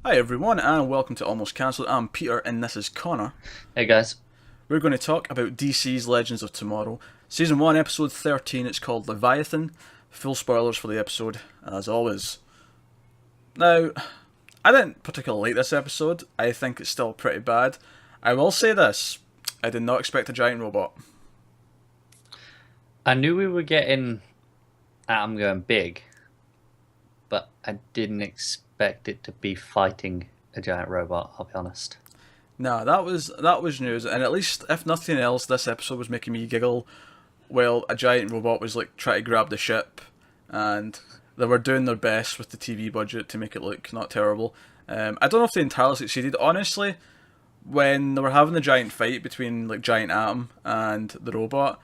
Hi everyone, and welcome to Almost Cancelled. I'm Peter, and this is Connor. Hey guys. We're going to talk about DC's Legends of Tomorrow. Season 1, Episode 13, it's called Leviathan. Full spoilers for the episode, as always. Now, I didn't particularly like this episode. I think it's still pretty bad. I will say this, I did not expect a giant robot. I knew we were getting Atom going big, but I didn't expect it to be fighting a giant robot, I'll be honest. Nah, that was news, and at least, if nothing else, this episode was making me giggle while a giant robot was like trying to grab the ship, and they were doing their best with the TV budget to make it look not terrible. I don't know if they entirely succeeded. Honestly, when they were having the giant fight between like Giant Atom and the robot,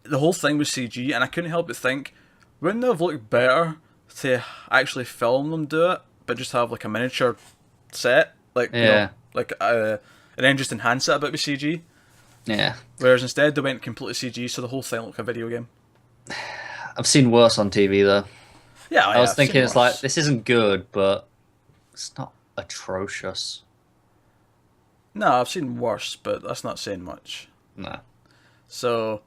the whole thing was CG, and I couldn't help but think, wouldn't it have looked better to actually film them do it, but just have like a miniature set, like Yeah, like and then just enhance it a bit with CG. yeah. Whereas instead they went completely CG, so the whole thing looked like a video game. I've seen worse on TV though. Yeah, I was I've seen thinking it's like, worse. this isn't good, but it's not atrocious. No, I've seen worse, but that's not saying much. No. So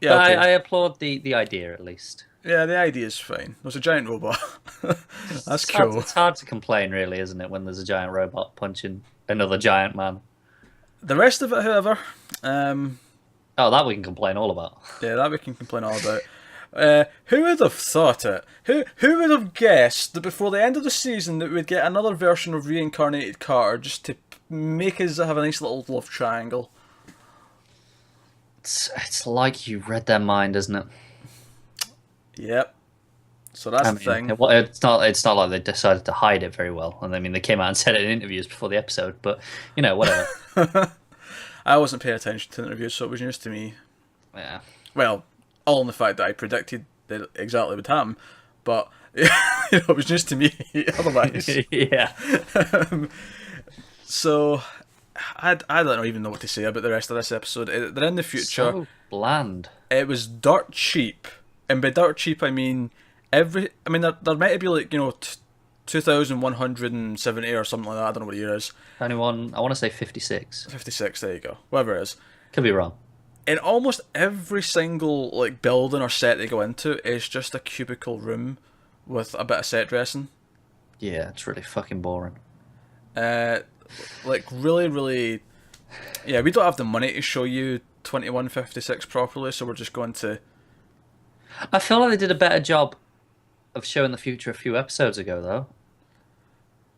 yeah, But I, okay. I applaud the idea at least. Yeah, the idea is fine. There's a giant robot. That's cool. It's hard to complain really, isn't it, when there's a giant robot punching another giant man. The rest of it, however, um, Oh, that we can complain all about. yeah, that we can complain all about. Who would have thought it? Who would have guessed that before the end of the season that we'd get another version of reincarnated Carter just to make us have a nice little love triangle? It's like you read their mind, isn't it? Yep. So that's I the mean, thing. it's not like they decided to hide it very well. And I mean, they came out and said it in interviews before the episode, but whatever. I wasn't paying attention to the interviews, so it was news to me. Yeah. Well, all in the fact that I predicted that exactly would happen, but it was news to me otherwise. Yeah. So I don't even know what to say about the rest of this episode. They're in the future. So bland. It was dirt cheap, and by dirt cheap I mean I mean there might be like 2,170 or something like that. I don't know what the year is. Anyone? I want to say 56. 56. There you go. Whatever it is. Could be wrong. In almost every single like building or set they go into is just a cubicle room with a bit of set dressing. Yeah, it's really fucking boring. Uh, like really, really, yeah. We don't have the money to show you 2156 properly, so we're just going to. I feel like they did a better job of showing the future a few episodes ago, though.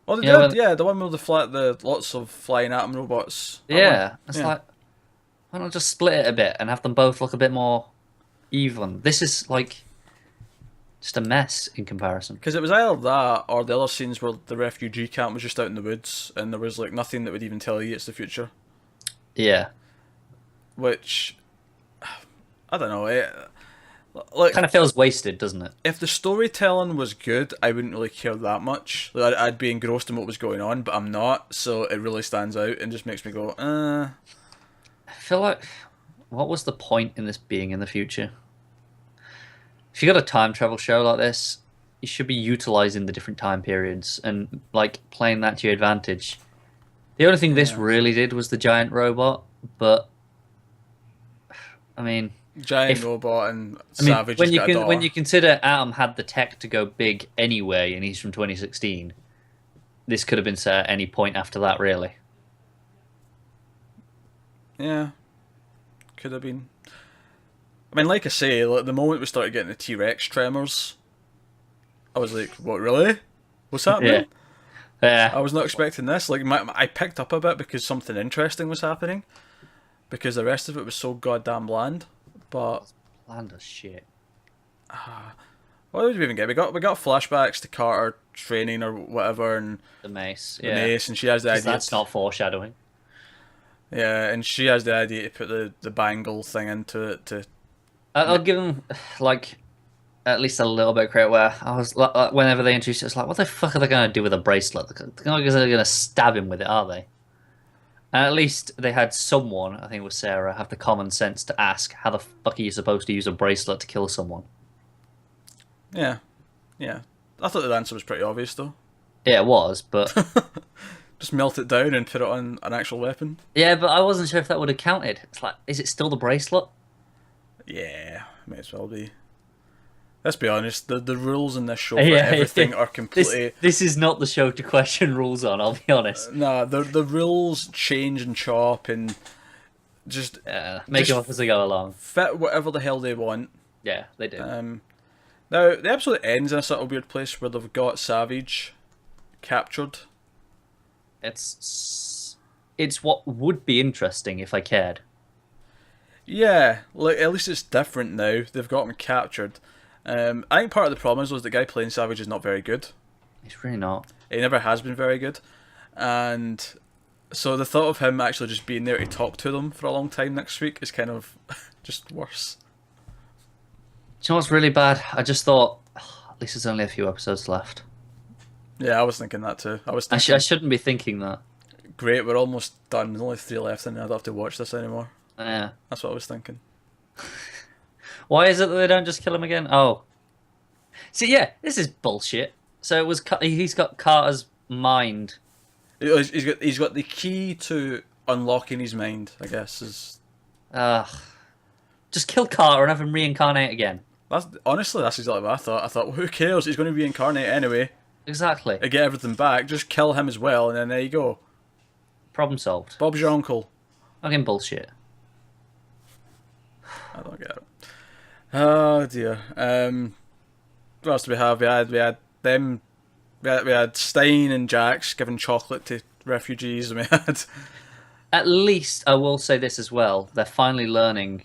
Oh, they You know, did, when, yeah. The one with the lots of flying atom robots. That one, yeah, it's yeah. like, why not just split it a bit and have them both look a bit more even? This is like just a mess in comparison. Because it was either that or the other scenes where the refugee camp was just out in the woods and there was like nothing that would even tell you it's the future. Yeah, Which I don't know. Like kind of feels wasted, doesn't it? if the storytelling was good, I wouldn't really care that much. Like, I'd be engrossed in what was going on, but I'm not, so it really stands out and just makes me go, I feel like, what was the point in this being in the future? If you got a time travel show like this, you should be utilizing the different time periods and like playing that to your advantage. The only thing this Yeah. really did was the giant robot, but I mean, Giant if robot and I mean Savage has got a when daughter. you consider Atom had the tech to go big anyway, and he's from 2016, this could have been set at any point after that, really. Yeah, could have been. I mean, like I say, like, the moment we started getting the T Rex tremors, I was like, what, really? What's Yeah, happening? yeah. I was not expecting this. Like, I picked up a bit because something interesting was happening, because the rest of it was so goddamn bland. But Bland as shit. what did we even get? We got flashbacks to Carter training or whatever, and The mace, the yeah. mace, and she has the 'Cause idea. that's not foreshadowing. Yeah, and she has the idea to put the bangle thing into it to. I'll give them like at least a little bit of credit where I was like, whenever they introduced it, it's like, what the fuck are they going to do with a bracelet? They're not going to stab him with it, are they? And at least they had someone, I think it was Sarah, have the common sense to ask, how the fuck are you supposed to use a bracelet to kill someone? Yeah, yeah. I thought the answer was pretty obvious though. Yeah, it was, but Just melt it down and put it on an actual weapon. yeah, but I wasn't sure if that would have counted. It's like, is it still the bracelet? Yeah, may as well be. Let's be honest, the rules in this show for Yeah, everything are this completely... this is not the show to question rules on. I'll be honest. Nah, the rules change and chop and just Make just them up as they go along. fit whatever the hell they want. Yeah, they do. Now, the episode ends in a sort of weird place where they've got Savage captured. It's what would be interesting if I cared. Yeah, like at least it's different now. They've got him captured. I think part of the problem is the guy playing Savage is not very good. It's really not. He never has been very good, and so the thought of him actually just being there to talk to them for a long time next week is kind of just worse. Do you know what's really bad? I just thought, at least there's only a few episodes left. Yeah, I was thinking that too. I was thinking, I shouldn't be thinking that. great, we're almost done. There's only 3 left, and I don't have to watch this anymore. Yeah. That's what I was thinking. Why is it that they don't just kill him again? Oh. See, yeah, this is bullshit. So it was he's got Carter's mind. He's got the key to unlocking his mind, I guess. Just kill Carter and have him reincarnate again. Honestly, that's exactly what I thought. I thought, well, who cares? He's going to reincarnate anyway. Exactly. To get everything back, just kill him as well, and then there you go. Problem solved. Bob's your uncle. Fucking bullshit. I don't get it. Oh dear. What else do we have? We had them. We had Stein and Jax giving chocolate to refugees, and we had. At least I will say this as well. They're finally learning.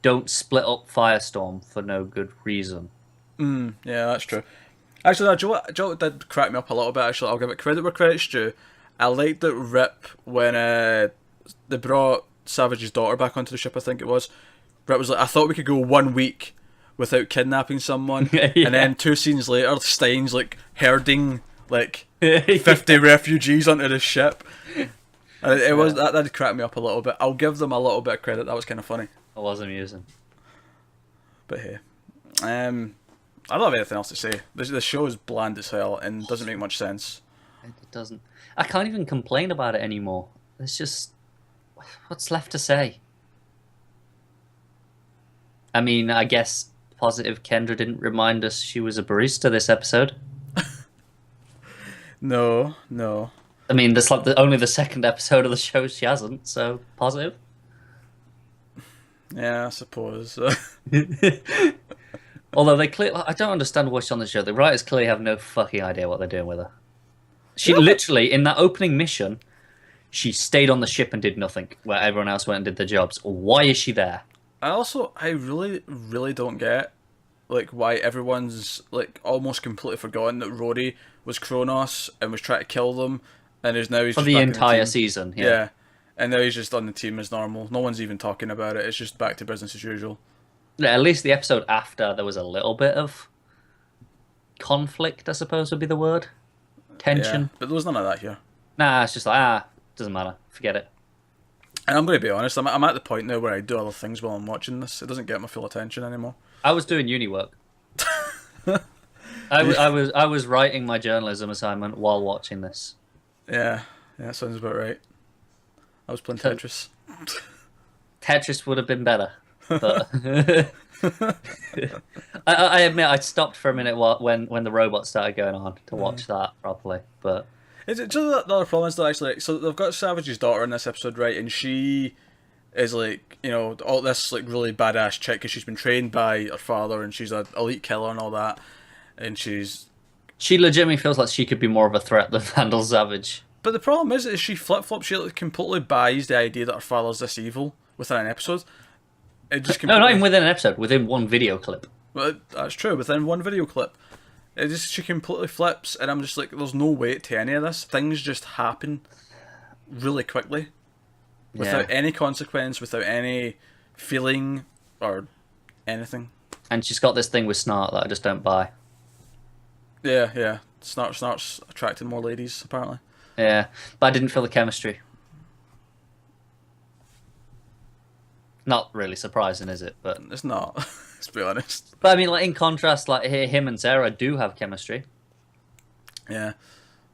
Don't split up Firestorm for no good reason. Yeah, that's true. Actually, do you know what did crack me up a little bit? Actually, I'll give it credit where credit's due. I liked that Rip when they brought Savage's daughter back onto the ship. I think it was. Rip was like, I thought we could go 1 week without kidnapping someone, Yeah. and then 2 scenes later, Stein's like herding like 50 refugees onto the ship. And it was that did crack me up a little bit. I'll give them a little bit of credit. That was kind of funny. It was amusing. But hey, I don't have anything else to say. The show is bland as hell and doesn't make much sense. It doesn't. I can't even complain about it anymore. It's just, what's left to say? I mean, I guess positive Kendra didn't remind us she was a barista this episode. No. I mean, that's like only the second episode of the show she hasn't, so positive. Yeah, I suppose. Although they clearly, I don't understand what's on the show. The writers clearly have no fucking idea what they're doing with her. She literally, in that opening mission, she stayed on the ship and did nothing, where everyone else went and did their jobs. Why is she there? I really, really don't get like why everyone's like almost completely forgotten that Rory was Kronos and was trying to kill them, and he's For just the back in entire team. season, Yeah, and now he's just on the team as normal. No one's even talking about it. It's just back to business as usual. Yeah, at least the episode after, there was a little bit of conflict, I suppose would be the word. Tension. Yeah, but there was none of that here. Nah, it's just like, doesn't matter. Forget it. And I'm going to be honest, I'm at the point now where I do other things while I'm watching this. It doesn't get my full attention anymore. I was doing uni work. I was writing my journalism assignment while watching this. Yeah, that sounds about right. I was playing Tetris. Tetris would have been better, but I admit I stopped for a minute when the robot started going on to watch that properly. But Is it just the other problem is that actually, so they've got Savage's daughter in this episode, right? And she is like, you know, all this like really badass chick because she's been trained by her father and she's an elite killer and all that. And she legitimately feels like she could be more of a threat than Vandal Savage. But the problem is she flip-flops. She like, completely buys the idea that her father's this evil within an episode. It just No, not even within an episode, within one video clip. Well, that's true. Within one video clip, she completely flips, and I'm just like, there's no weight to any of this. Things just happen really quickly, without any consequence, without any feeling or anything. And she's got this thing with Snart that I just don't buy. Yeah. Snart's attracting more ladies, apparently. Yeah, but I didn't feel the chemistry. Not really surprising, is it? But It's not, let's be honest. I mean, like in contrast, like him and Sarah do have chemistry. Yeah.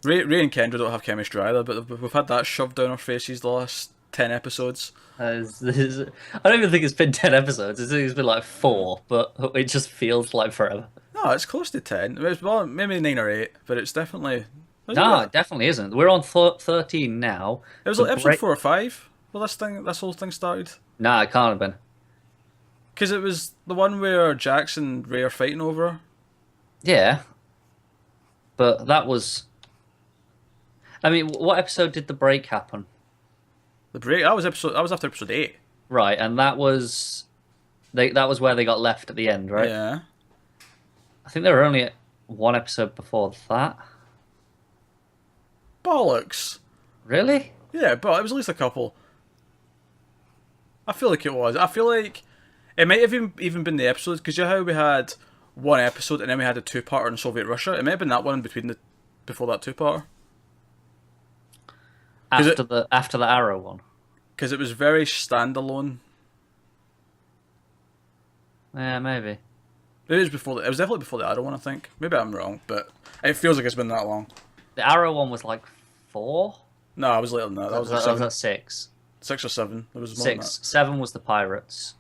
Ray and Kendra don't have chemistry either, but we've had that shoved down our faces the last 10 episodes. I don't even think it's been 10 episodes. I think it's been like 4, but it just feels like forever. No, it's close to 10. Well, maybe 9 or 8, but it's definitely... No, it definitely isn't. We're on 13 now. It was like episode 4 or 5. Well, this whole thing started. Nah, it can't have been. Because it was the one where Jax and Ray are fighting over her. Yeah. But that was... I mean, what episode did the break happen? The break? That was after episode 8. Right, and that was... that was where they got left at the end, right? Yeah. I think there were only one episode before that. Bollocks. Really? Yeah, but it was at least a couple. I feel like it was. I feel like it might have even been the episodes, because you know how we had one episode and then we had a 2-parter in Soviet Russia? It might have been that one before that 2-parter. After the Arrow one? Because it was very standalone. Yeah, maybe. It was definitely before the Arrow one, I think. Maybe I'm wrong, but it feels like it's been that long. The Arrow one was like 4? No, I was later than that. That was like that was 6. 6 or 7. There was more 6. than that. 7 was the Pirates.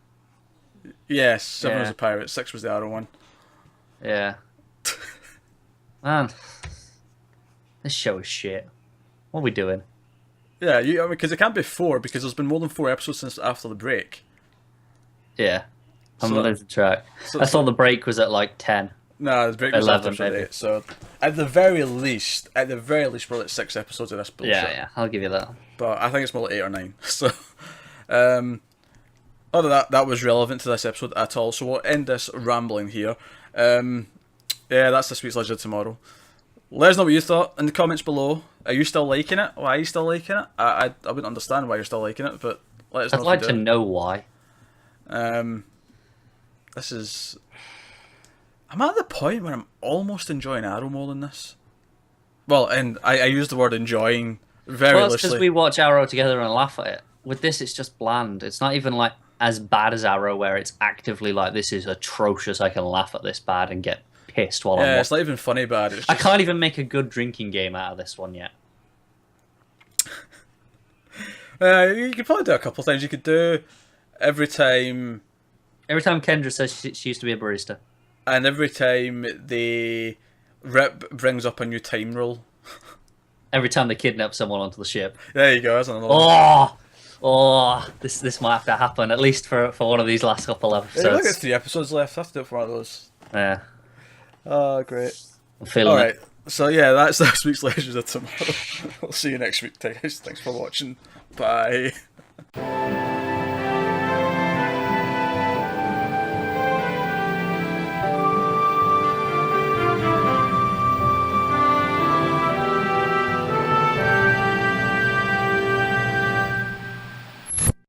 Yes, 7 was Yeah. the Pirate. 6 was the Arrow one. Yeah. Man, this show is shit. What are we doing? Yeah, because it can't be 4, because there's been more than 4 episodes since after the break. Yeah. I'm So- losing track. so- I thought the break was at like 10. No, the break was 11 after episode maybe. 8. So at the very least, we're like 6 episodes of this bullshit. Yeah, I'll give you that. But I think it's more like 8 or 9. So, other than that was relevant to this episode at all. So we'll end this rambling here. Yeah, that's this week's Legend of Tomorrow. Let us know what you thought in the comments below. Are you still liking it? Why are you still liking it? I wouldn't understand why you're still liking it, but let us know. I'd if like you to do. know why. This is... I'm at the point where I'm almost enjoying Arrow more than this. Well, and I use the word enjoying very Well, it's because loosely. we watch Arrow together and laugh at it. With this, it's just bland. It's not even like as bad as Arrow, where it's actively like, this is atrocious, I can laugh at this bad and get pissed while I'm Yeah, watching. it's not even funny bad. It's I just... can't even make a good drinking game out of this one yet. You could probably do a couple of things. You could do every time... Every time Kendra says she used to be a barista. And every time the Rip brings up a new time rule. Every time they kidnap someone onto the ship. There you go, that's another one. This might have to happen, at least for one of these last couple Yeah, episodes. look, it's 3 episodes left. I have to do it for one of those. Yeah, Oh, great. I'm feeling Alright, it. so yeah, that's this week's Legends of Tomorrow. We'll see you next week, guys. Thanks for watching. Bye.